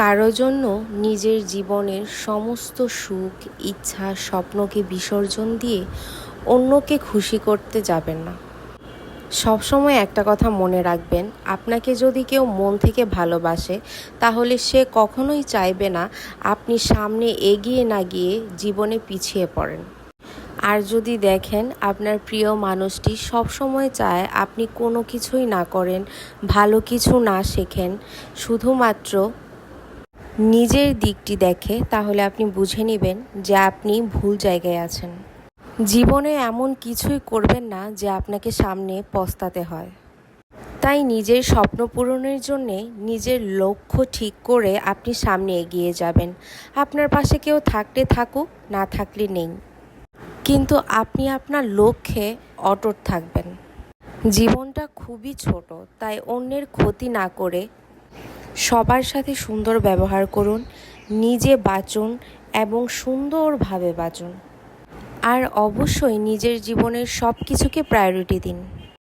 কারো জন্য নিজের জীবনের সমস্ত সুখ, ইচ্ছা, স্বপ্নকে বিসর্জন দিয়ে অন্যকে খুশি করতে যাবেন না। সবসময় একটা কথা মনে রাখবেন, আপনাকে যদি কেউ মন থেকে ভালোবাসে তাহলে সে কখনোই চাইবে না আপনি সামনে এগিয়ে না গিয়ে জীবনে পিছিয়ে পড়েন। আর যদি দেখেন আপনার প্রিয় মানুষটি সবসময় চায় আপনি কোনো কিছুই না করেন, ভালো কিছু না শেখেন, শুধুমাত্র নিজের দিকটি দেখে, তাহলে আপনি বুঝে নেবেন যে আপনি ভুল জায়গায় আছেন। জীবনে এমন কিছুই করবেন না যে আপনাকে সামনে পস্তাতে হয়। তাই নিজের স্বপ্ন পূরণের জন্যে নিজের লক্ষ্য ঠিক করে আপনি সামনে এগিয়ে যাবেন। আপনার পাশে কেউ থাকলে থাকুক, না থাকলে নেই, কিন্তু আপনি আপনার লক্ষ্যে অটুট থাকবেন। জীবনটা খুবই ছোট, তাই অন্যের ক্ষতি না করে সবার সাথে সুন্দর ব্যবহার করুন, নিজে বাঁচুন এবং সুন্দরভাবে বাঁচুন। আর অবশ্যই নিজের জীবনের সব কিছুকে প্রায়োরিটি দিন।